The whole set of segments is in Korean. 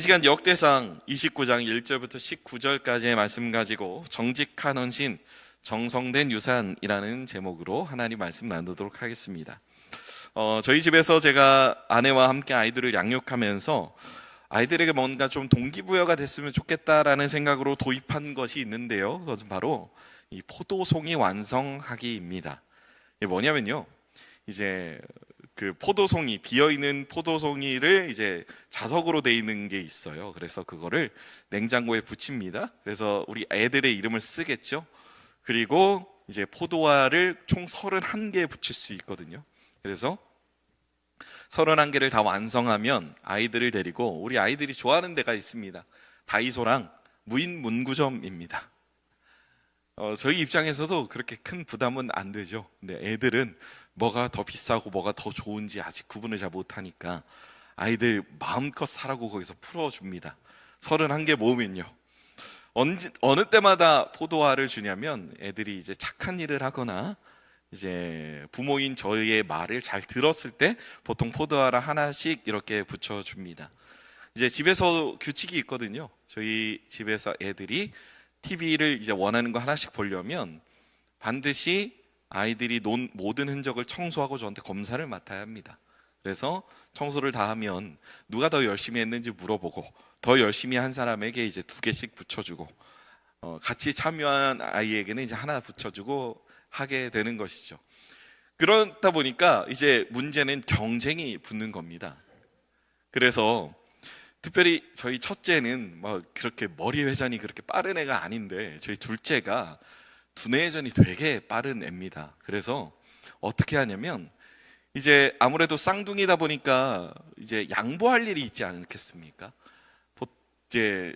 이 시간 역대상 29장 1절부터 19절까지의 말씀 가지고 정직한 헌신, 정성된 유산이라는 제목으로 하나님 말씀 나누도록 하겠습니다. 저희 집에서 제가 아내와 함께 아이들을 양육하면서 아이들에게 뭔가 좀 동기부여가 됐으면 좋겠다라는 생각으로 도입한 것이 있는데요, 그것은 바로 이 포도송이 완성하기입니다. 이게 뭐냐면요, 이제 그 포도송이, 비어있는 포도송이를 이제 자석으로 돼 있는 게 있어요. 그래서 그거를 냉장고에 붙입니다. 그래서 우리 애들의 이름을 쓰겠죠. 그리고 이제 포도알을 총 31개 붙일 수 있거든요. 그래서 31개를 다 완성하면 아이들을 데리고, 우리 아이들이 좋아하는 데가 있습니다. 다이소랑 무인 문구점입니다. 저희 입장에서도 그렇게 큰 부담은 안 되죠. 근데 애들은 뭐가 더 비싸고 뭐가 더 좋은지 아직 구분을 잘 못하니까 아이들 마음껏 사라고 거기서 풀어줍니다. 31개 모으면요, 어느 때마다 포도알을 주냐면 애들이 이제 착한 일을 하거나 이제 부모인 저희의 말을 잘 들었을 때 보통 포도알을 하나씩 이렇게 붙여줍니다. 이제 집에서 규칙이 있거든요. 저희 집에서 애들이 TV를 이제 원하는 거 하나씩 보려면 반드시 아이들이 논 모든 흔적을 청소하고 저한테 검사를 맡아야 합니다. 그래서 청소를 다 하면 누가 더 열심히 했는지 물어보고, 더 열심히 한 사람에게 이제 2개씩 붙여주고, 같이 참여한 아이에게는 이제 하나 붙여주고 하게 되는 것이죠. 그러다 보니까 이제 문제는 경쟁이 붙는 겁니다. 그래서 특별히 저희 첫째는 뭐 그렇게 머리 회전이 그렇게 빠른 애가 아닌데, 저희 둘째가 두뇌 회전이 되게 빠른 애입니다. 그래서 어떻게 하냐면, 이제 아무래도 쌍둥이다 보니까 이제 양보할 일이 있지 않겠습니까? 이제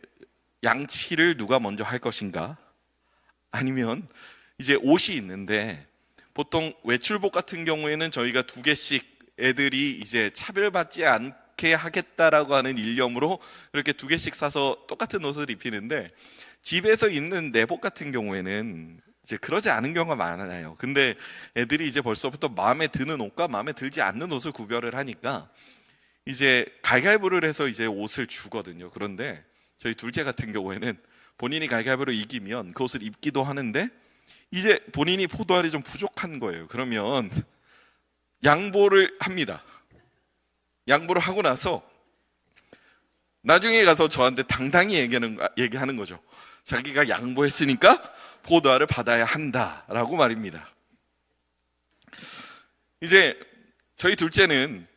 양치를 누가 먼저 할 것인가? 아니면 이제 옷이 있는데, 보통 외출복 같은 경우에는 저희가 2개씩 애들이 이제 차별받지 않게 하겠다라고 하는 일념으로 이렇게 2개씩 사서 똑같은 옷을 입히는데, 집에서 입는 내복 같은 경우에는 이제 그러지 않은 경우가 많아요. 근데 애들이 이제 벌써부터 마음에 드는 옷과 마음에 들지 않는 옷을 구별을 하니까 이제 가위바위보를 해서 이제 옷을 주거든요. 그런데 저희 둘째 같은 경우에는 본인이 가위바위보로 이기면 그 옷을 입기도 하는데, 이제 본인이 포도알이 좀 부족한 거예요. 그러면 양보를 합니다. 양보를 하고 나서 나중에 가서 저한테 당당히 얘기하는 거죠. 자기가 양보했으니까 포도알을 받아야 한다라고 말입니다. 이제 저희 둘째는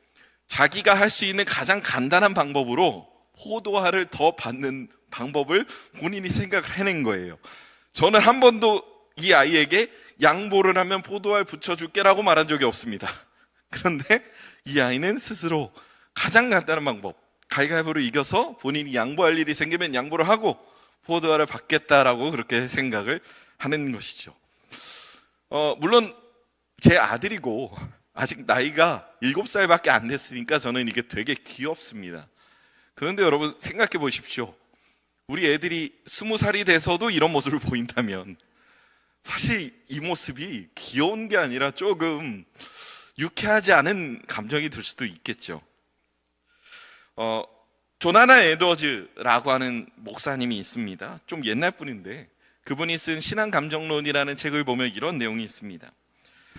자기가 할 수 있는 가장 간단한 방법으로 포도알을 더 받는 방법을 본인이 생각을 해낸 거예요. 저는 한 번도 이 아이에게 양보를 하면 포도알 붙여줄게라고 말한 적이 없습니다. 그런데 이 아이는 스스로 가장 간단한 방법, 가위바위보로 이겨서 본인이 양보할 일이 생기면 양보를 하고 포도알을 받겠다라고 그렇게 생각을 하는 것이죠. 물론 제 아들이고 아직 나이가 7살밖에 안 됐으니까 저는 이게 되게 귀엽습니다. 그런데 여러분 생각해 보십시오. 우리 애들이 20살이 돼서도 이런 모습을 보인다면 사실 이 모습이 귀여운 게 아니라 조금 유쾌하지 않은 감정이 들 수도 있겠죠. 조나단 에드워즈라고 하는 목사님이 있습니다. 좀 옛날 분인데 그분이 쓴 신앙감정론이라는 책을 보면 이런 내용이 있습니다.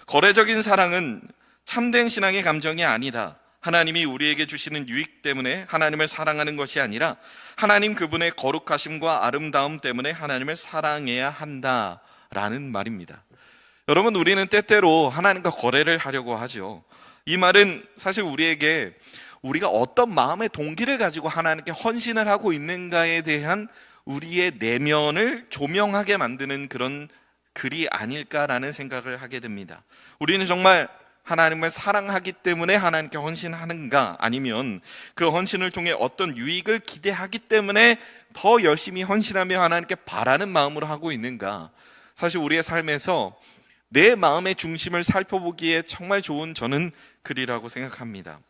거래적인 사랑은 참된 신앙의 감정이 아니다. 하나님이 우리에게 주시는 유익 때문에 하나님을 사랑하는 것이 아니라 하나님 그분의 거룩하심과 아름다움 때문에 하나님을 사랑해야 한다라는 말입니다. 여러분, 우리는 때때로 하나님과 거래를 하려고 하죠. 이 말은 사실 우리에게 우리가 어떤 마음의 동기를 가지고 하나님께 헌신을 하고 있는가에 대한 우리의 내면을 조명하게 만드는 그런 글이 아닐까라는 생각을 하게 됩니다. 우리는 정말 하나님을 사랑하기 때문에 하나님께 헌신하는가, 아니면 그 헌신을 통해 어떤 유익을 기대하기 때문에 더 열심히 헌신하며 하나님께 바라는 마음으로 하고 있는가. 사실 우리의 삶에서 내 마음의 중심을 살펴보기에 정말 좋은 저는 글이라고 생각합니다.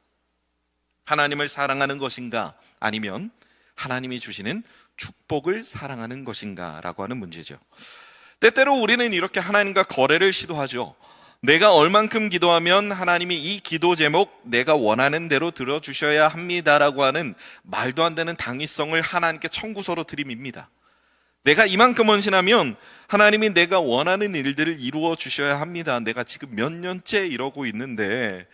하나님을 사랑하는 것인가, 아니면 하나님이 주시는 축복을 사랑하는 것인가 라고 하는 문제죠. 때때로 우리는 이렇게 하나님과 거래를 시도하죠. 내가 얼만큼 기도하면 하나님이 이 기도 제목 내가 원하는 대로 들어주셔야 합니다라고 하는 말도 안 되는 당위성을 하나님께 청구서로 들이밉니다. 내가 이만큼 헌신하면 하나님이 내가 원하는 일들을 이루어 주셔야 합니다. 내가 지금 몇 년째 이러고 있는데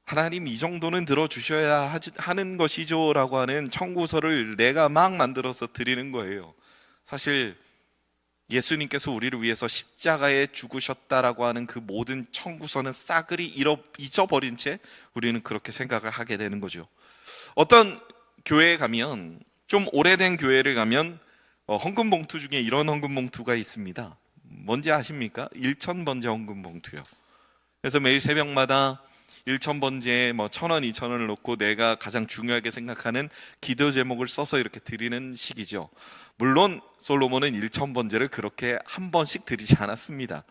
하나님 이 정도는 들어주셔야 하는 것이죠 라고 하는 청구서를 내가 막 만들어서 드리는 거예요. 사실 예수님께서 우리를 위해서 십자가에 죽으셨다라고 하는 그 모든 청구서는 싸그리 잊어버린 채 우리는 그렇게 생각을 하게 되는 거죠. 어떤 교회에 가면, 좀 오래된 교회를 가면 헌금 봉투 중에 이런 헌금 봉투가 있습니다. 뭔지 아십니까? 1,000번째 헌금 봉투요. 그래서 매일 새벽마다 1,000번째에 1,000원, 2,000원을 놓고 내가 가장 중요하게 생각하는 기도 제목을 써서 이렇게 드리는 식이죠. 물론 솔로몬은 1,000번째를 그렇게 한 번씩 드리지 않았습니다.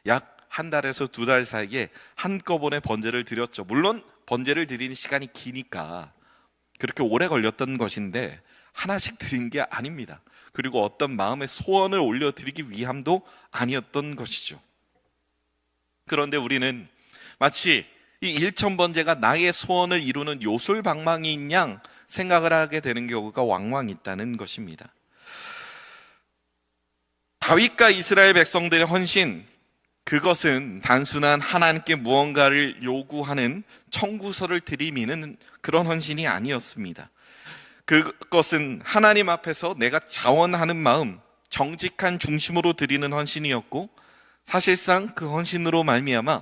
약 한 달에서 두 달 사이에 한꺼번에 번제를 드렸죠. 물론 번제를 드리는 시간이 기니까 그렇게 오래 걸렸던 것인데 하나씩 드린 게 아닙니다. 그리고 어떤 마음의 소원을 올려드리기 위함도 아니었던 것이죠. 그런데 우리는 마치 이 1,000번제가 나의 소원을 이루는 요술방망이인 양 생각을 하게 되는 경우가 왕왕 있다는 것입니다. 다윗과 이스라엘 백성들의 헌신, 그것은 단순한 하나님께 무언가를 요구하는 청구서를 들이미는 그런 헌신이 아니었습니다. 그것은 하나님 앞에서 내가 자원하는 마음, 정직한 중심으로 드리는 헌신이었고, 사실상 그 헌신으로 말미암아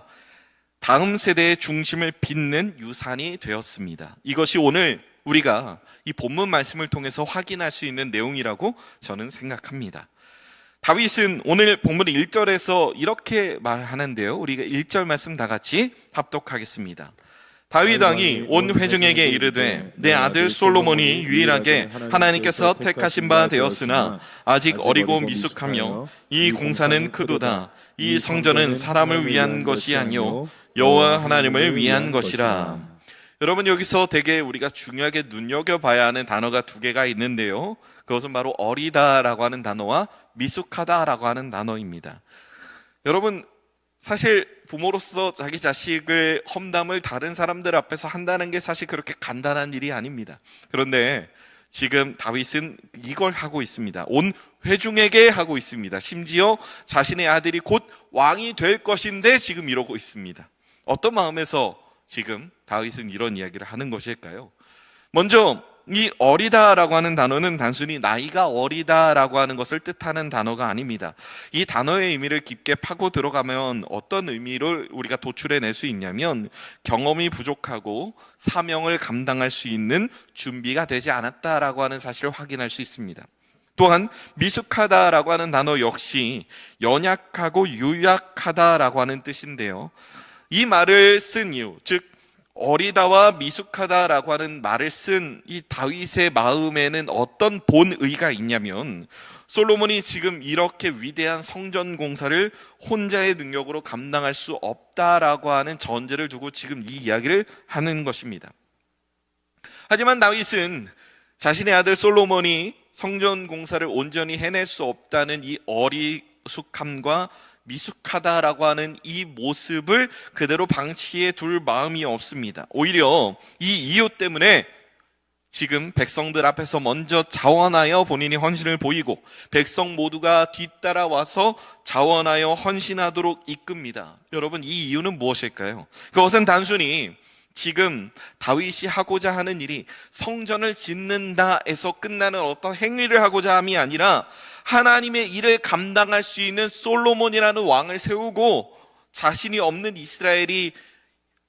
다음 세대의 중심을 빚는 유산이 되었습니다. 이것이 오늘 우리가 이 본문 말씀을 통해서 확인할 수 있는 내용이라고 저는 생각합니다. 다윗은 오늘 본문 1절에서 이렇게 말하는데요. 우리가 1절 말씀 다 같이 합독하겠습니다. 다윗 왕이 온 회중에게 이르되 내 아들 솔로몬이 유일하게 하나님께서 택하신 바 되었으나 아직 어리고 미숙하며 이 공사는 크도다. 이 성전은 사람을 위한 것이 아니요 여호와 하나님을 위한 것이라. 여러분, 여기서 되게 우리가 중요하게 눈여겨봐야 하는 단어가 두 개가 있는데요. 그것은 바로 어리다라고 하는 단어와 미숙하다라고 하는 단어입니다. 여러분, 사실 부모로서 자기 자식을 험담을 다른 사람들 앞에서 한다는 게 사실 그렇게 간단한 일이 아닙니다. 그런데 지금 다윗은 이걸 하고 있습니다. 온 회중에게 하고 있습니다. 심지어 자신의 아들이 곧 왕이 될 것인데 지금 이러고 있습니다. 어떤 마음에서 지금 다윗은 이런 이야기를 하는 것일까요? 먼저 이 어리다라고 하는 단어는 단순히 나이가 어리다라고 하는 것을 뜻하는 단어가 아닙니다. 이 단어의 의미를 깊게 파고 들어가면 어떤 의미를 우리가 도출해낼 수 있냐면 경험이 부족하고 사명을 감당할 수 있는 준비가 되지 않았다라고 하는 사실을 확인할 수 있습니다. 또한 미숙하다라고 하는 단어 역시 연약하고 유약하다라고 하는 뜻인데요. 이 말을 쓴 이유, 즉 어리다와 미숙하다라고 하는 말을 쓴 이 다윗의 마음에는 어떤 본의가 있냐면 솔로몬이 지금 이렇게 위대한 성전 공사를 혼자의 능력으로 감당할 수 없다라고 하는 전제를 두고 지금 이 이야기를 하는 것입니다. 하지만 다윗은 자신의 아들 솔로몬이 성전 공사를 온전히 해낼 수 없다는 이 어리숙함과 미숙하다라고 하는 이 모습을 그대로 방치해 둘 마음이 없습니다. 오히려 이 이유 때문에 지금 백성들 앞에서 먼저 자원하여 본인이 헌신을 보이고 백성 모두가 뒤따라와서 자원하여 헌신하도록 이끕니다. 여러분, 이 이유는 무엇일까요? 그것은 단순히 지금 다윗이 하고자 하는 일이 성전을 짓는다에서 끝나는 어떤 행위를 하고자 함이 아니라 하나님의 일을 감당할 수 있는 솔로몬이라는 왕을 세우고 자신이 없는 이스라엘이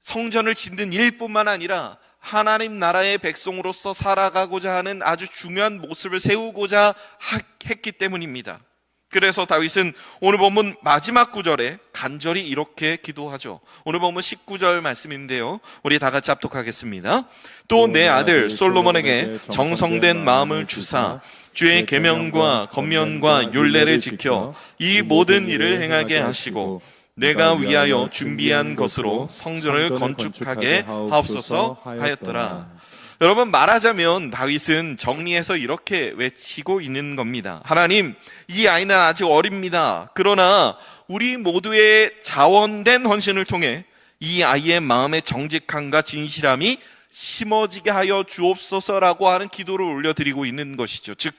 성전을 짓는 일뿐만 아니라 하나님 나라의 백성으로서 살아가고자 하는 아주 중요한 모습을 세우고자 했기 때문입니다. 그래서 다윗은 오늘 본문 마지막 구절에 간절히 이렇게 기도하죠. 오늘 본문 19절 말씀인데요, 우리 다 같이 합독하겠습니다. 또 내 아들 솔로몬에게 정성된 마음을 주사 주의 계명과 권면과 율례를 지켜 이 모든 일을 행하게 하시고 내가 위하여 준비한 것으로 성전을 건축하게 하옵소서 하였더라. 여러분, 말하자면 다윗은 정리해서 이렇게 외치고 있는 겁니다. 하나님, 이 아이는 아직 어립니다. 그러나 우리 모두의 자원된 헌신을 통해 이 아이의 마음의 정직함과 진실함이 심어지게 하여 주옵소서라고 하는 기도를 올려드리고 있는 것이죠. 즉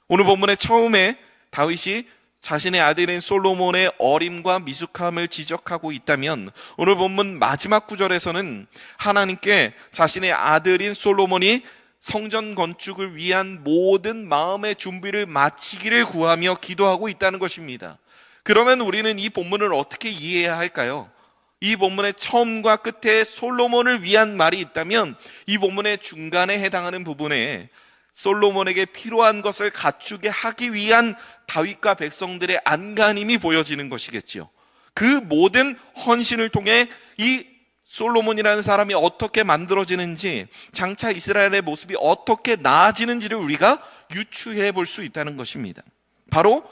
오늘 본문의 처음에 다윗이 자신의 아들인 솔로몬의 어림과 미숙함을 지적하고 있다면, 오늘 본문 마지막 구절에서는 하나님께 자신의 아들인 솔로몬이 성전 건축을 위한 모든 마음의 준비를 마치기를 구하며 기도하고 있다는 것입니다. 그러면 우리는 이 본문을 어떻게 이해해야 할까요? 이 본문의 처음과 끝에 솔로몬을 위한 말이 있다면, 이 본문의 중간에 해당하는 부분에 솔로몬에게 필요한 것을 갖추게 하기 위한 다윗과 백성들의 안간힘이 보여지는 것이겠지요. 그 모든 헌신을 통해 이 솔로몬이라는 사람이 어떻게 만들어지는지, 장차 이스라엘의 모습이 어떻게 나아지는지를 우리가 유추해 볼 수 있다는 것입니다. 바로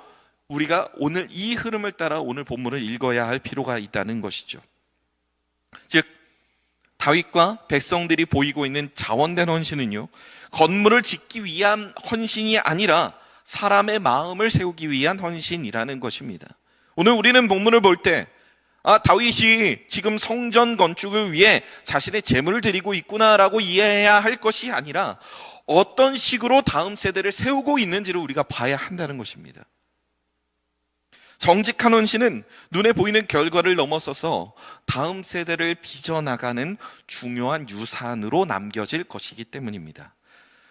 우리가 오늘 이 흐름을 따라 오늘 본문을 읽어야 할 필요가 있다는 것이죠. 즉 다윗과 백성들이 보이고 있는 자원된 헌신은요, 건물을 짓기 위한 헌신이 아니라 사람의 마음을 세우기 위한 헌신이라는 것입니다. 오늘 우리는 본문을 볼 때 다윗이 지금 성전 건축을 위해 자신의 재물을 드리고 있구나라고 이해해야 할 것이 아니라 어떤 식으로 다음 세대를 세우고 있는지를 우리가 봐야 한다는 것입니다. 정직한 헌신은 눈에 보이는 결과를 넘어서서 다음 세대를 빚어나가는 중요한 유산으로 남겨질 것이기 때문입니다.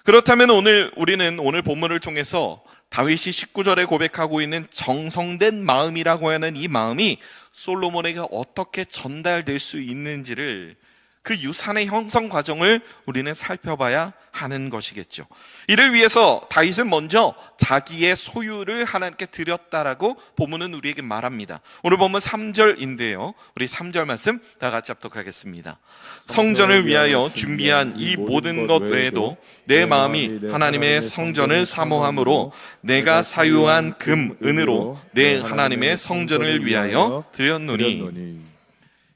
그렇다면 우리는 오늘 본문을 통해서 다윗이 19절에 고백하고 있는 정성된 마음이라고 하는 이 마음이 솔로몬에게 어떻게 전달될 수 있는지를, 그 유산의 형성 과정을 우리는 살펴봐야 하는 것이겠죠. 이를 위해서 다윗은 먼저 자기의 소유를 하나님께 드렸다라고 본문은 우리에게 말합니다. 오늘 본문 3절인데요, 우리 3절 말씀 다 같이 합독하겠습니다. 성전을 위하여 준비한 이 모든 것 외에도 내 마음이 하나님의 성전을 사모함으로 내가 사유한 금, 은으로 내 하나님의 성전을 위하여 드렸노니.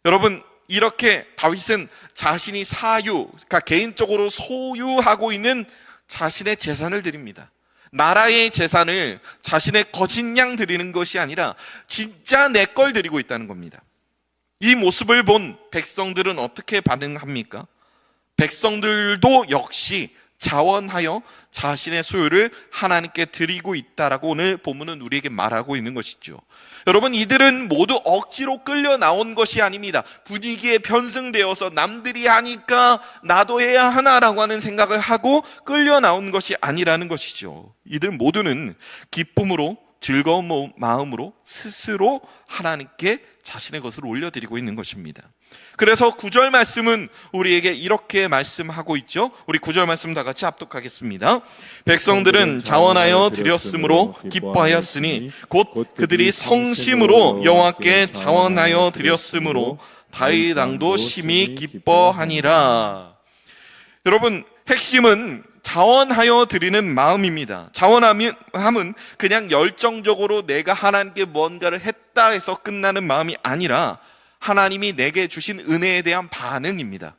여러분, 이렇게 다윗은 자신이 그러니까 개인적으로 소유하고 있는 자신의 재산을 드립니다. 나라의 재산을 자신의 거짓 양 드리는 것이 아니라 진짜 내 걸 드리고 있다는 겁니다. 이 모습을 본 백성들은 어떻게 반응합니까? 백성들도 역시 자원하여 자신의 소유를 하나님께 드리고 있다라고 오늘 본문은 우리에게 말하고 있는 것이죠. 여러분, 이들은 모두 억지로 끌려 나온 것이 아닙니다. 분위기에 편승되어서 남들이 하니까 나도 해야 하나라고 하는 생각을 하고 끌려 나온 것이 아니라는 것이죠. 이들 모두는 기쁨으로, 즐거운 마음으로 스스로 하나님께 자신의 것을 올려드리고 있는 것입니다. 그래서 9절 말씀은 우리에게 이렇게 말씀하고 있죠. 우리 9절 말씀 다 같이 합독하겠습니다. 백성들은 자원하여 드렸으므로 기뻐하였으니 곧 그들이 성심으로 여호와께 자원하여 드렸으므로 다윗 왕도 심히 기뻐하니라. 여러분, 핵심은 자원하여 드리는 마음입니다. 자원함은 그냥 열정적으로 내가 하나님께 뭔가를 했다 해서 끝나는 마음이 아니라 하나님이 내게 주신 은혜에 대한 반응입니다.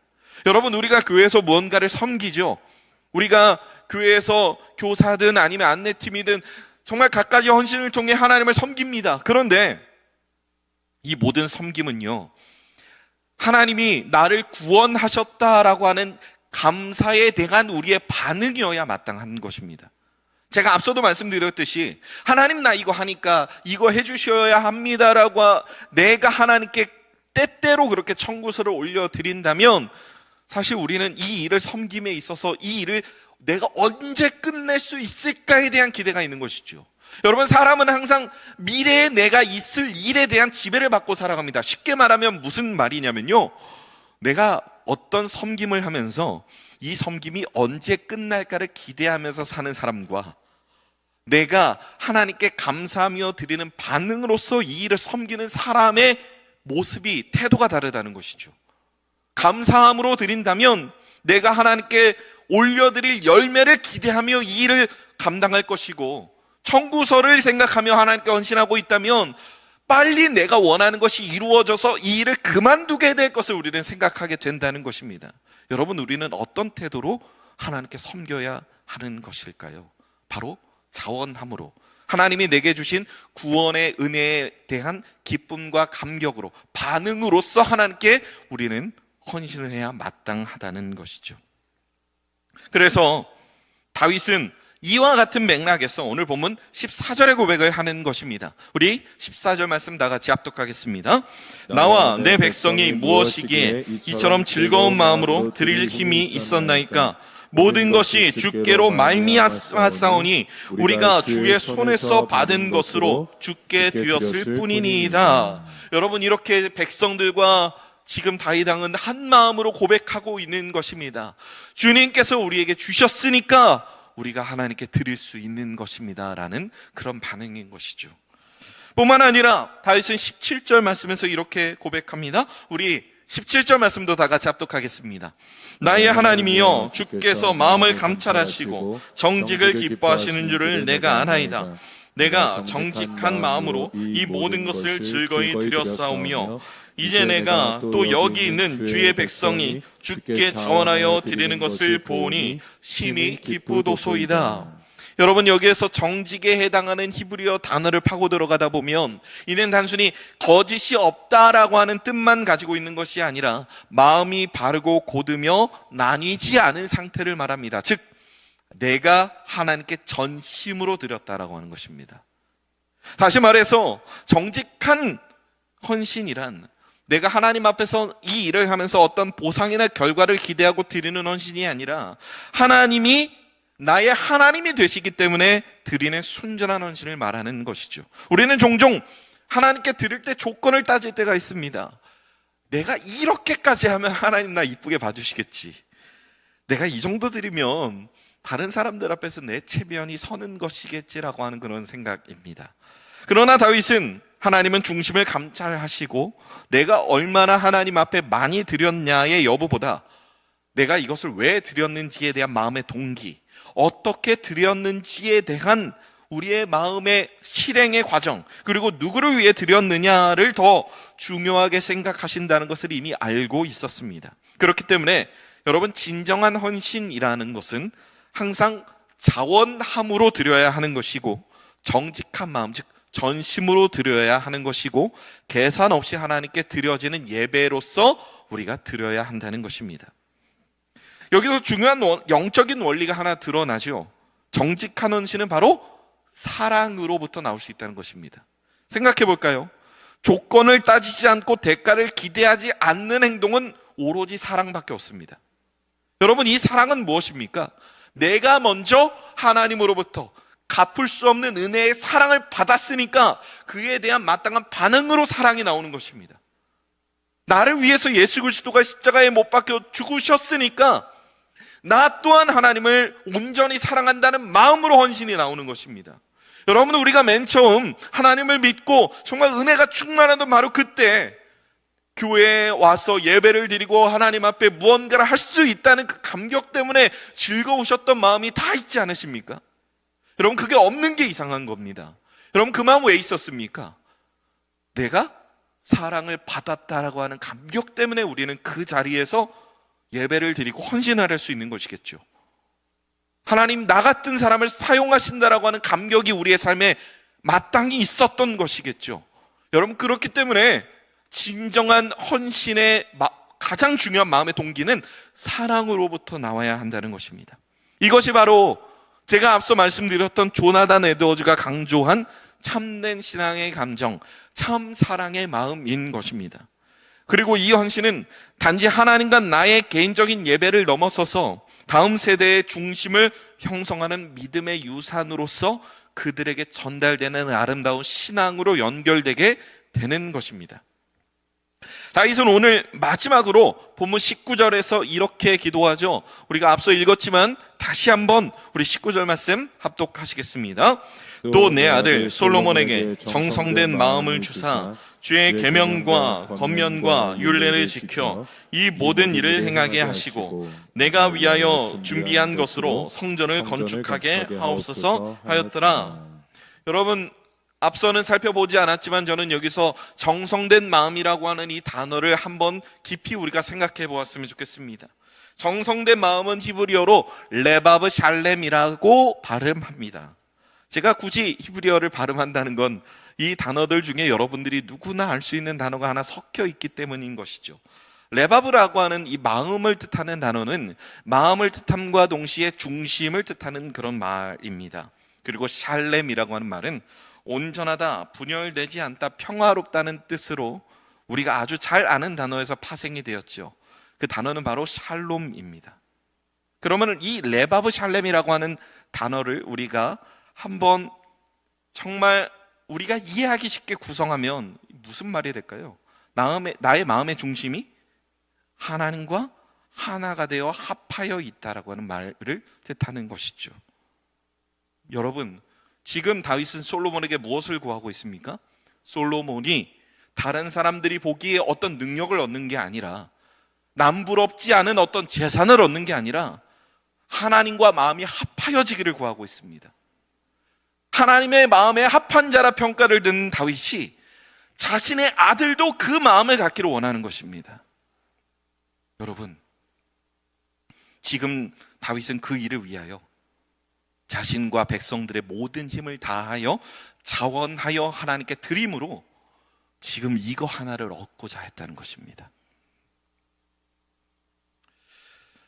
여러분, 우리가 교회에서 무언가를 섬기죠. 우리가 교회에서 교사든 아니면 안내팀이든 정말 갖가지 헌신을 통해 하나님을 섬깁니다. 그런데 이 모든 섬김은요, 하나님이 나를 구원하셨다라고 하는 감사에 대한 우리의 반응이어야 마땅한 것입니다. 제가 앞서도 말씀드렸듯이 하나님 나 이거 하니까 이거 해주셔야 합니다라고 내가 하나님께 때때로 그렇게 청구서를 올려드린다면 사실 우리는 이 일을 섬김에 있어서 이 일을 내가 언제 끝낼 수 있을까에 대한 기대가 있는 것이죠. 여러분, 사람은 항상 미래에 내가 있을 일에 대한 지배를 받고 살아갑니다. 쉽게 말하면 무슨 말이냐면요, 내가 어떤 섬김을 하면서 이 섬김이 언제 끝날까를 기대하면서 사는 사람과 내가 하나님께 감사하며 드리는 반응으로서 이 일을 섬기는 사람의 모습이, 태도가 다르다는 것이죠. 감사함으로 드린다면 내가 하나님께 올려드릴 열매를 기대하며 이 일을 감당할 것이고, 청구서를 생각하며 하나님께 헌신하고 있다면 빨리 내가 원하는 것이 이루어져서 이 일을 그만두게 될 것을 우리는 생각하게 된다는 것입니다. 여러분, 우리는 어떤 태도로 하나님께 섬겨야 하는 것일까요? 바로 자원함으로, 하나님이 내게 주신 구원의 은혜에 대한 기쁨과 감격으로, 반응으로서 하나님께 우리는 헌신을 해야 마땅하다는 것이죠. 그래서 다윗은 이와 같은 맥락에서 오늘 본문 14절의 고백을 하는 것입니다. 우리 14절 말씀 다 같이 합독하겠습니다. 나와 내 백성이 무엇이기에 이처럼 즐거운 마음으로 드릴 힘이 있었나이까? 모든 것이 주께로 말미암았사오니 우리가 주의 손에서 받은 것으로 주께 드렸을 뿐이니이다. 여러분, 이렇게 백성들과 지금 다윗 왕은 한 마음으로 고백하고 있는 것입니다. 주님께서 우리에게 주셨으니까 우리가 하나님께 드릴 수 있는 것입니다 라는 그런 반응인 것이죠. 뿐만 아니라 다윗은 17절 말씀에서 이렇게 고백합니다. 우리 17절 말씀도 다 같이 합독하겠습니다. 나의 하나님이여, 주께서 마음을 감찰하시고 정직을 기뻐하시는 줄을 내가 아나이다. 내가 정직한 마음으로 이 모든 것을 즐거이 드렸사오며 이제 내가 또 여기 있는 주의 백성이 주께 자원하여 드리는 것을 보오니 심히 기쁘도소이다. 여러분, 여기에서 정직에 해당하는 히브리어 단어를 파고 들어가다 보면 이는 단순히 거짓이 없다라고 하는 뜻만 가지고 있는 것이 아니라 마음이 바르고 곧으며 나뉘지 않은 상태를 말합니다. 즉, 내가 하나님께 전심으로 드렸다라고 하는 것입니다. 다시 말해서 정직한 헌신이란 내가 하나님 앞에서 이 일을 하면서 어떤 보상이나 결과를 기대하고 드리는 헌신이 아니라 하나님이 나의 하나님이 되시기 때문에 드리는 순전한 헌신을 말하는 것이죠. 우리는 종종 하나님께 드릴 때 조건을 따질 때가 있습니다. 내가 이렇게까지 하면 하나님 나 이쁘게 봐주시겠지. 내가 이 정도 드리면 다른 사람들 앞에서 내 체면이 서는 것이겠지라고 하는 그런 생각입니다. 그러나 다윗은 하나님은 중심을 감찰하시고 내가 얼마나 하나님 앞에 많이 드렸냐의 여부보다 내가 이것을 왜 드렸는지에 대한 마음의 동기, 어떻게 드렸는지에 대한 우리의 마음의 실행의 과정, 그리고 누구를 위해 드렸느냐를 더 중요하게 생각하신다는 것을 이미 알고 있었습니다. 그렇기 때문에 여러분, 진정한 헌신이라는 것은 항상 자원함으로 드려야 하는 것이고 정직한 마음, 즉 전심으로 드려야 하는 것이고 계산 없이 하나님께 드려지는 예배로서 우리가 드려야 한다는 것입니다. 여기서 중요한 영적인 원리가 하나 드러나죠. 정직한 헌신은 바로 사랑으로부터 나올 수 있다는 것입니다. 생각해 볼까요? 조건을 따지지 않고 대가를 기대하지 않는 행동은 오로지 사랑밖에 없습니다. 여러분, 이 사랑은 무엇입니까? 내가 먼저 하나님으로부터 갚을 수 없는 은혜의 사랑을 받았으니까 그에 대한 마땅한 반응으로 사랑이 나오는 것입니다. 나를 위해서 예수 그리스도가 십자가에 못 박혀 죽으셨으니까 나 또한 하나님을 온전히 사랑한다는 마음으로 헌신이 나오는 것입니다. 여러분, 우리가 맨 처음 하나님을 믿고 정말 은혜가 충만하던 바로 그때 교회에 와서 예배를 드리고 하나님 앞에 무언가를 할 수 있다는 그 감격 때문에 즐거우셨던 마음이 다 있지 않으십니까? 여러분, 그게 없는 게 이상한 겁니다. 여러분, 그 마음 왜 있었습니까? 내가 사랑을 받았다라고 하는 감격 때문에 우리는 그 자리에서 예배를 드리고 헌신을 할 수 있는 것이겠죠. 하나님, 나 같은 사람을 사용하신다라고 하는 감격이 우리의 삶에 마땅히 있었던 것이겠죠. 여러분, 그렇기 때문에 진정한 헌신의 가장 중요한 마음의 동기는 사랑으로부터 나와야 한다는 것입니다. 이것이 바로 제가 앞서 말씀드렸던 조나단 에드워즈가 강조한 참된 신앙의 감정, 참 사랑의 마음인 것입니다. 그리고 이 헌신은 단지 하나님과 나의 개인적인 예배를 넘어서서 다음 세대의 중심을 형성하는 믿음의 유산으로서 그들에게 전달되는 아름다운 신앙으로 연결되게 되는 것입니다. 다윗은 오늘 마지막으로 본문 19절에서 이렇게 기도하죠. 우리가 앞서 읽었지만 다시 한번 우리 19절 말씀 합독하시겠습니다. 또 내 아들 솔로몬에게 정성된 마음을 주사 주의 계명과 권면과 율례를 지켜 이 모든 일을 행하게 하시고 내가 위하여 준비한 것으로 성전을 건축하게 하옵소서 하였더라. 여러분, 앞서는 살펴보지 않았지만 저는 여기서 정성된 마음이라고 하는 이 단어를 한번 깊이 우리가 생각해 보았으면 좋겠습니다. 정성된 마음은 히브리어로 레바브 샬렘이라고 발음합니다. 제가 굳이 히브리어를 발음한다는 건 이 단어들 중에 여러분들이 누구나 알 수 있는 단어가 하나 섞여 있기 때문인 것이죠. 레바브라고 하는 이 마음을 뜻하는 단어는 마음을 뜻함과 동시에 중심을 뜻하는 그런 말입니다. 그리고 샬렘이라고 하는 말은 온전하다, 분열되지 않다, 평화롭다는 뜻으로 우리가 아주 잘 아는 단어에서 파생이 되었죠. 그 단어는 바로 샬롬입니다. 그러면 이 레바브 샬렘이라고 하는 단어를 우리가 한번 정말 우리가 이해하기 쉽게 구성하면 무슨 말이 될까요? 나의 마음의 중심이 하나님과 하나가 되어 합하여 있다라고 하는 말을 뜻하는 것이죠. 여러분, 지금 다윗은 솔로몬에게 무엇을 구하고 있습니까? 솔로몬이 다른 사람들이 보기에 어떤 능력을 얻는 게 아니라, 남부럽지 않은 어떤 재산을 얻는 게 아니라 하나님과 마음이 합하여지기를 구하고 있습니다. 하나님의 마음에 합한 자라 평가를 듣는 다윗이 자신의 아들도 그 마음을 갖기를 원하는 것입니다. 여러분, 지금 다윗은 그 일을 위하여 자신과 백성들의 모든 힘을 다하여 자원하여 하나님께 드림으로 지금 이거 하나를 얻고자 했다는 것입니다.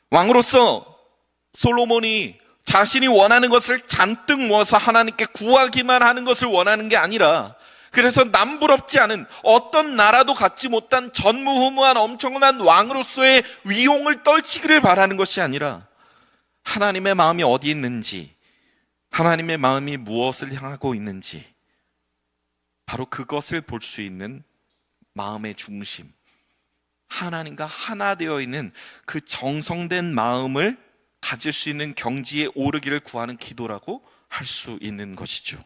왕으로서 솔로몬이 자신이 원하는 것을 잔뜩 모아서 하나님께 구하기만 하는 것을 원하는 게 아니라, 그래서 남부럽지 않은 어떤 나라도 갖지 못한 전무후무한 엄청난 왕으로서의 위용을 떨치기를 바라는 것이 아니라, 하나님의 마음이 어디 있는지, 하나님의 마음이 무엇을 향하고 있는지, 바로 그것을 볼 수 있는 마음의 중심, 하나님과 하나 되어 있는 그 정성된 마음을 가질 수 있는 경지에 오르기를 구하는 기도라고 할 수 있는 것이죠.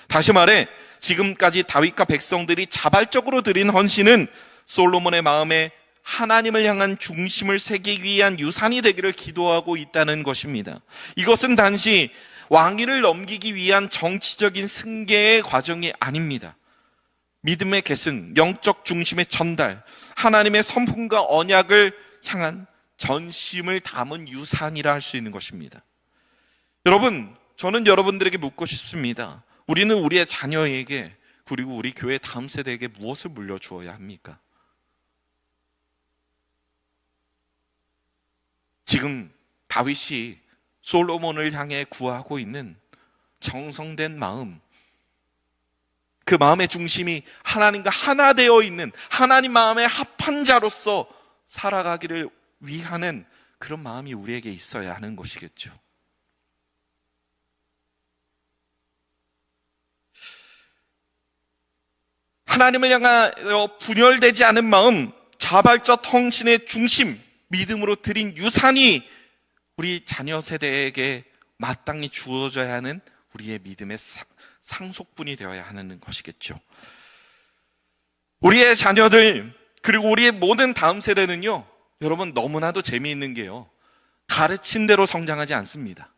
다시 말해, 지금까지 다윗과 백성들이 자발적으로 드린 헌신은 솔로몬의 마음에 하나님을 향한 중심을 새기기 위한 유산이 되기를 기도하고 있다는 것입니다. 이것은 단지 왕위를 넘기기 위한 정치적인 승계의 과정이 아닙니다. 믿음의 계승, 영적 중심의 전달, 하나님의 성품과 언약을 향한 전심을 담은 유산이라 할 수 있는 것입니다. 여러분, 저는 여러분들에게 묻고 싶습니다. 우리는 우리의 자녀에게, 그리고 우리 교회 다음 세대에게 무엇을 물려주어야 합니까? 지금 다윗이 솔로몬을 향해 구하고 있는 정성된 마음, 그 마음의 중심이 하나님과 하나 되어 있는 하나님 마음에 합한 자로서 살아가기를 위하는 그런 마음이 우리에게 있어야 하는 것이겠죠. 하나님을 향하여 분열되지 않은 마음, 자발적 헌신의 중심, 믿음으로 드린 유산이 우리 자녀 세대에게 마땅히 주어져야 하는 우리의 믿음의 상속분이 되어야 하는 것이겠죠. 우리의 자녀들, 그리고 우리의 모든 다음 세대는요, 여러분, 너무나도 재미있는 게요, 가르친 대로 성장하지 않습니다.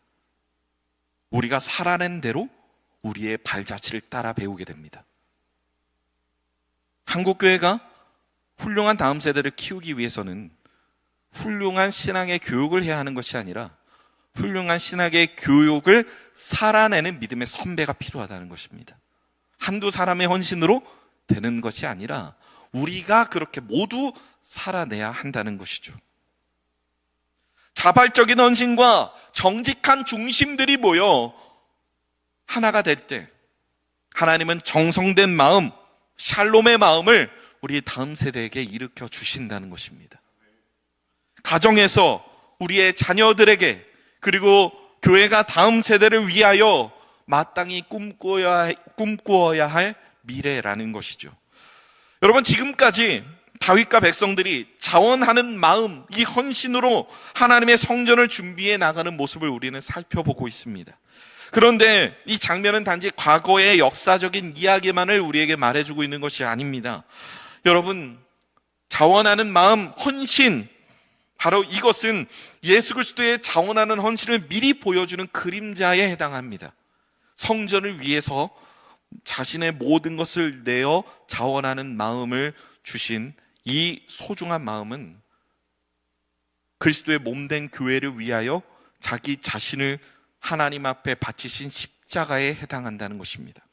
우리가 살아낸 대로 우리의 발자취를 따라 배우게 됩니다. 한국교회가 훌륭한 다음 세대를 키우기 위해서는 훌륭한 신앙의 교육을 해야 하는 것이 아니라 훌륭한 신학의 교육을 살아내는 믿음의 선배가 필요하다는 것입니다. 한두 사람의 헌신으로 되는 것이 아니라 우리가 그렇게 모두 살아내야 한다는 것이죠. 자발적인 헌신과 정직한 중심들이 모여 하나가 될 때 하나님은 정성된 마음, 샬롬의 마음을 우리 다음 세대에게 일으켜 주신다는 것입니다. 가정에서 우리의 자녀들에게, 그리고 교회가 다음 세대를 위하여 마땅히 꿈꾸어야 할 미래라는 것이죠. 여러분, 지금까지 다윗과 백성들이 자원하는 마음, 이 헌신으로 하나님의 성전을 준비해 나가는 모습을 우리는 살펴보고 있습니다. 그런데 이 장면은 단지 과거의 역사적인 이야기만을 우리에게 말해주고 있는 것이 아닙니다. 여러분, 자원하는 마음, 헌신, 바로 이것은 예수 그리스도의 자원하는 헌신을 미리 보여주는 그림자에 해당합니다. 성전을 위해서 자신의 모든 것을 내어 자원하는 마음을 주신 이 소중한 마음은 그리스도의 몸된 교회를 위하여 자기 자신을 하나님 앞에 바치신 십자가에 해당한다는 것입니다.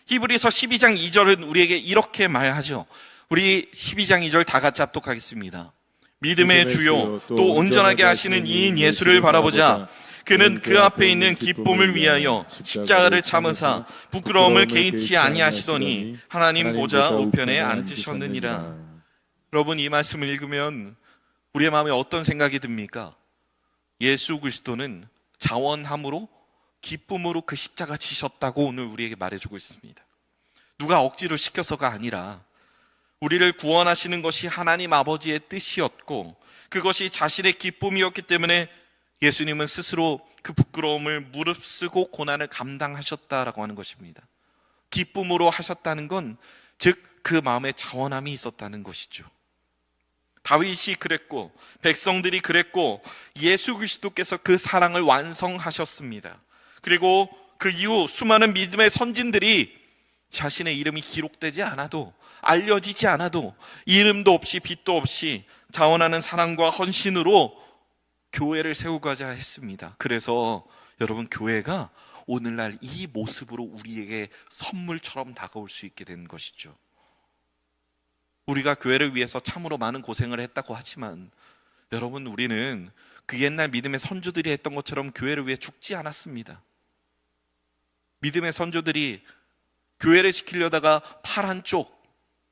히브리서 12장 2절은 우리에게 이렇게 말하죠. 우리 12장 2절 다 같이 합독하겠습니다. 믿음의 주요 또 온전하게 하시는 이인 예수를 바라보자. 그는 그 앞에 있는 기쁨을 위하여 십자가를 참으사 부끄러움을 개의치 아니하시더니 하나님 보좌 우편에 앉으셨느니라. 여러분, 이 말씀을 읽으면 우리의 마음에 어떤 생각이 듭니까? 예수 그리스도는 자원함으로 기쁨으로 그 십자가 지셨다고 오늘 우리에게 말해주고 있습니다. 누가 억지로 시켜서가 아니라 우리를 구원하시는 것이 하나님 아버지의 뜻이었고 그것이 자신의 기쁨이었기 때문에 예수님은 스스로 그 부끄러움을 무릅쓰고 고난을 감당하셨다라고 하는 것입니다. 기쁨으로 하셨다는 건 즉 그 마음에 자원함이 있었다는 것이죠. 다윗이 그랬고 백성들이 그랬고 예수 그리스도께서 그 사랑을 완성하셨습니다. 그리고 그 이후 수많은 믿음의 선진들이 자신의 이름이 기록되지 않아도 알려지지 않아도 이름도 없이 빛도 없이 자원하는 사랑과 헌신으로 교회를 세우고자 했습니다. 그래서 여러분, 교회가 오늘날 이 모습으로 우리에게 선물처럼 다가올 수 있게 된 것이죠. 우리가 교회를 위해서 참으로 많은 고생을 했다고 하지만 여러분, 우리는 그 옛날 믿음의 선조들이 했던 것처럼 교회를 위해 죽지 않았습니다. 믿음의 선조들이 교회를 지키려다가 팔 한쪽,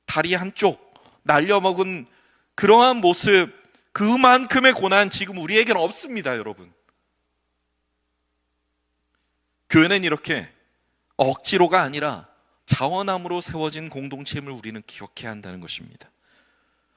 다리 한쪽 날려먹은 그러한 모습, 그만큼의 고난 지금 우리에게는 없습니다. 여러분, 교회는 이렇게 억지로가 아니라 자원함으로 세워진 공동체임을 우리는 기억해야 한다는 것입니다.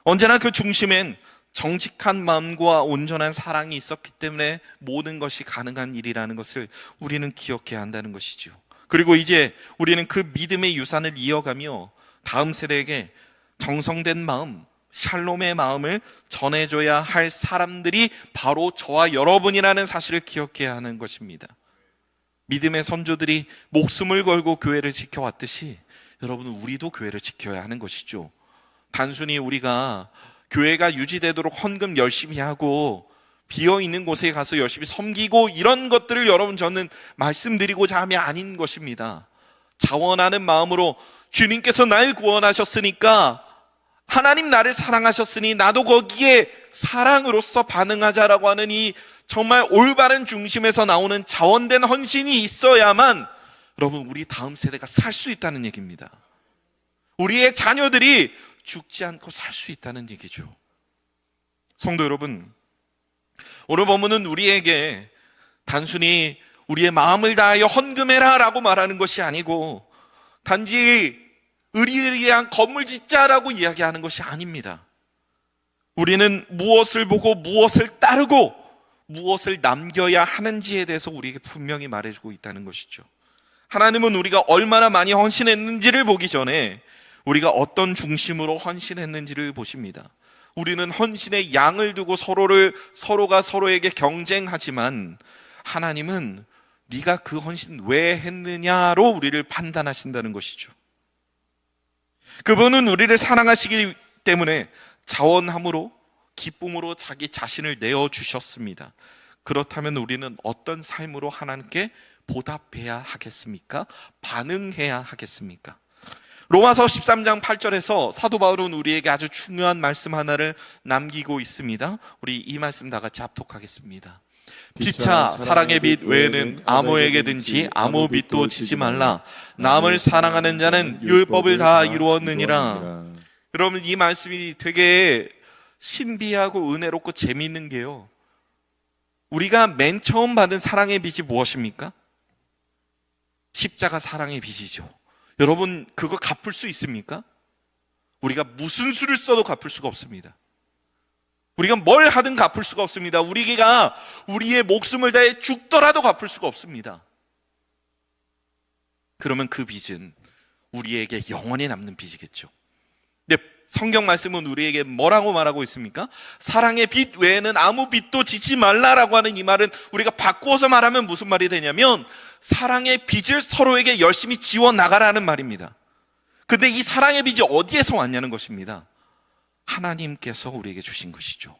언제나 그 중심엔 정직한 마음과 온전한 사랑이 있었기 때문에 모든 것이 가능한 일이라는 것을 우리는 기억해야 한다는 것이죠. 그리고 이제 우리는 그 믿음의 유산을 이어가며 다음 세대에게 정성된 마음, 샬롬의 마음을 전해줘야 할 사람들이 바로 저와 여러분이라는 사실을 기억해야 하는 것입니다. 믿음의 선조들이 목숨을 걸고 교회를 지켜왔듯이 여러분, 우리도 교회를 지켜야 하는 것이죠. 단순히 우리가 교회가 유지되도록 헌금 열심히 하고 비어있는 곳에 가서 열심히 섬기고 이런 것들을 여러분, 저는 말씀드리고자 함이 아닌 것입니다. 자원하는 마음으로 주님께서 날 구원하셨으니까, 하나님 나를 사랑하셨으니 나도 거기에 사랑으로서 반응하자라고 하는 이 정말 올바른 중심에서 나오는 자원된 헌신이 있어야만 여러분, 우리 다음 세대가 살 수 있다는 얘기입니다. 우리의 자녀들이 죽지 않고 살 수 있다는 얘기죠. 성도 여러분, 오늘 본문은 우리에게 단순히 우리의 마음을 다하여 헌금해라 라고 말하는 것이 아니고 단지 의리의리한 건물 짓자라고 이야기하는 것이 아닙니다. 우리는 무엇을 보고 무엇을 따르고 무엇을 남겨야 하는지에 대해서 우리에게 분명히 말해주고 있다는 것이죠. 하나님은 우리가 얼마나 많이 헌신했는지를 보기 전에 우리가 어떤 중심으로 헌신했는지를 보십니다. 우리는 헌신의 양을 두고 서로가 서로에게 경쟁하지만 하나님은 네가 그 헌신 왜 했느냐로 우리를 판단하신다는 것이죠. 그분은 우리를 사랑하시기 때문에 자원함으로 기쁨으로 자기 자신을 내어주셨습니다. 그렇다면 우리는 어떤 삶으로 하나님께 보답해야 하겠습니까? 반응해야 하겠습니까? 로마서 13장 8절에서 사도 바울은 우리에게 아주 중요한 말씀 하나를 남기고 있습니다. 우리 이 말씀 다 같이 합독하겠습니다. 피차 사랑의 빛 외에는 아무에게든지 아무 빚도 지지 말라. 남을 사랑하는 자는 율법을 다 이루었느니라. 여러분, 이 말씀이 되게 신비하고 은혜롭고 재미있는 게요, 우리가 맨 처음 받은 사랑의 빚이 무엇입니까? 십자가 사랑의 빚이죠. 여러분, 그거 갚을 수 있습니까? 우리가 무슨 수를 써도 갚을 수가 없습니다. 우리가 뭘 하든 갚을 수가 없습니다. 우리가 우리의 목숨을 다해 죽더라도 갚을 수가 없습니다. 그러면 그 빚은 우리에게 영원히 남는 빚이겠죠. 근데 성경 말씀은 우리에게 뭐라고 말하고 있습니까? 사랑의 빚 외에는 아무 빚도 지지 말라라고 하는 이 말은 우리가 바꾸어서 말하면 무슨 말이 되냐면 사랑의 빚을 서로에게 열심히 지워 나가라는 말입니다. 근데 이 사랑의 빚이 어디에서 왔냐는 것입니다. 하나님께서 우리에게 주신 것이죠.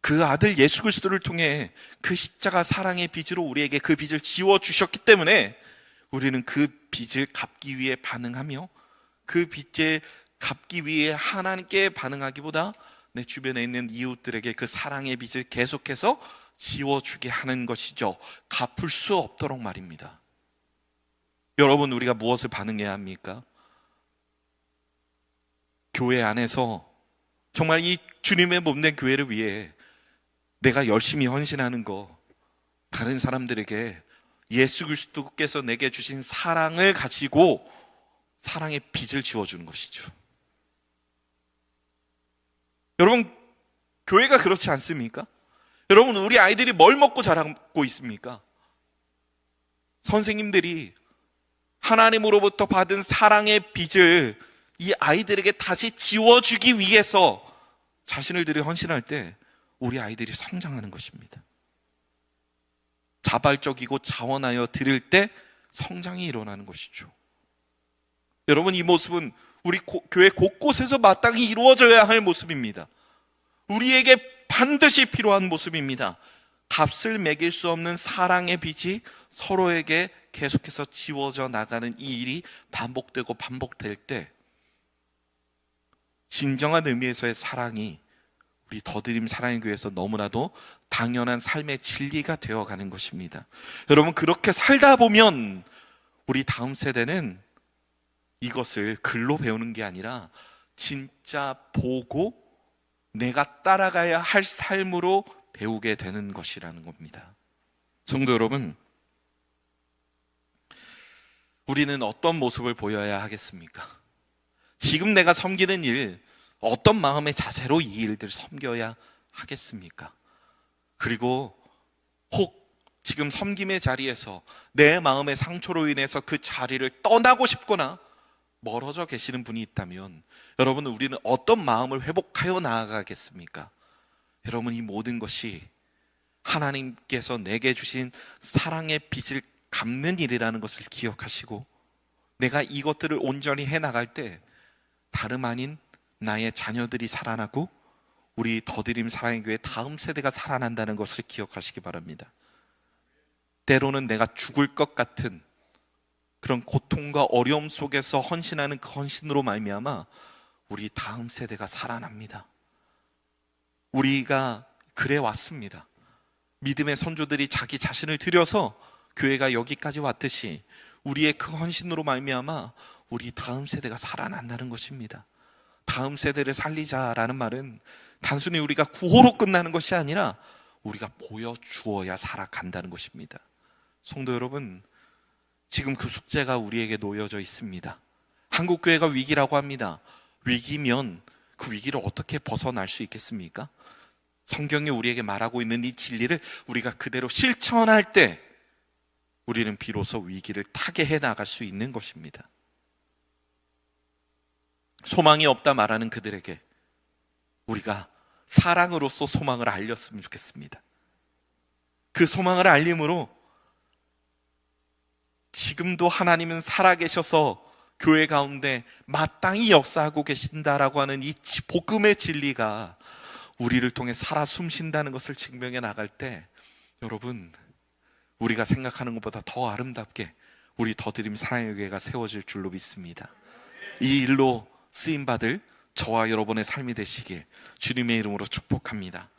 그 아들 예수 그리스도를 통해 그 십자가 사랑의 빚으로 우리에게 그 빚을 지워주셨기 때문에 우리는 그 빚을 갚기 위해 반응하며 그 빚을 갚기 위해 하나님께 반응하기보다 내 주변에 있는 이웃들에게 그 사랑의 빚을 계속해서 지워주게 하는 것이죠. 갚을 수 없도록 말입니다. 여러분, 우리가 무엇을 반응해야 합니까? 교회 안에서 정말 이 주님의 몸된 교회를 위해 내가 열심히 헌신하는 거, 다른 사람들에게 예수 그리스도께서 내게 주신 사랑을 가지고 사랑의 빚을 지워주는 것이죠. 여러분, 교회가 그렇지 않습니까? 여러분, 우리 아이들이 뭘 먹고 자라고 있습니까? 선생님들이 하나님으로부터 받은 사랑의 빚을 이 아이들에게 다시 지워주기 위해서 자신을 들여 헌신할 때 우리 아이들이 성장하는 것입니다. 자발적이고 자원하여 드릴 때 성장이 일어나는 것이죠. 여러분, 이 모습은 우리 교회 곳곳에서 마땅히 이루어져야 할 모습입니다. 우리에게 반드시 필요한 모습입니다. 값을 매길 수 없는 사랑의 빚이 서로에게 계속해서 지워져 나가는 이 일이 반복되고 반복될 때 진정한 의미에서의 사랑이 우리 더드림 사랑의 교회에서 너무나도 당연한 삶의 진리가 되어가는 것입니다. 여러분, 그렇게 살다 보면 우리 다음 세대는 이것을 글로 배우는 게 아니라 진짜 보고 내가 따라가야 할 삶으로 배우게 되는 것이라는 겁니다. 성도 여러분, 우리는 어떤 모습을 보여야 하겠습니까? 지금 내가 섬기는 일, 어떤 마음의 자세로 이 일들을 섬겨야 하겠습니까? 그리고 혹 지금 섬김의 자리에서 내 마음의 상처로 인해서 그 자리를 떠나고 싶거나 멀어져 계시는 분이 있다면 여러분, 우리는 어떤 마음을 회복하여 나아가겠습니까? 여러분, 이 모든 것이 하나님께서 내게 주신 사랑의 빚을 갚는 일이라는 것을 기억하시고 내가 이것들을 온전히 해나갈 때 다름 아닌 나의 자녀들이 살아나고 우리 더드림 사랑의 교회 다음 세대가 살아난다는 것을 기억하시기 바랍니다. 때로는 내가 죽을 것 같은 그런 고통과 어려움 속에서 헌신하는 그 헌신으로 말미암아 우리 다음 세대가 살아납니다. 우리가 그래 왔습니다. 믿음의 선조들이 자기 자신을 들여서 교회가 여기까지 왔듯이 우리의 그 헌신으로 말미암아 우리 다음 세대가 살아난다는 것입니다. 다음 세대를 살리자라는 말은 단순히 우리가 구호로 끝나는 것이 아니라 우리가 보여주어야 살아간다는 것입니다. 성도 여러분, 지금 그 숙제가 우리에게 놓여져 있습니다. 한국교회가 위기라고 합니다. 위기면 그 위기를 어떻게 벗어날 수 있겠습니까? 성경이 우리에게 말하고 있는 이 진리를 우리가 그대로 실천할 때 우리는 비로소 위기를 타게 해나갈 수 있는 것입니다. 소망이 없다 말하는 그들에게 우리가 사랑으로서 소망을 알렸으면 좋겠습니다. 그 소망을 알림으로 지금도 하나님은 살아계셔서 교회 가운데 마땅히 역사하고 계신다라고 하는 이 복음의 진리가 우리를 통해 살아 숨쉰다는 것을 증명해 나갈 때 여러분, 우리가 생각하는 것보다 더 아름답게 우리 더드림 사랑의 교회가 세워질 줄로 믿습니다. 이 일로 쓰임받을 저와 여러분의 삶이 되시길 주님의 이름으로 축복합니다.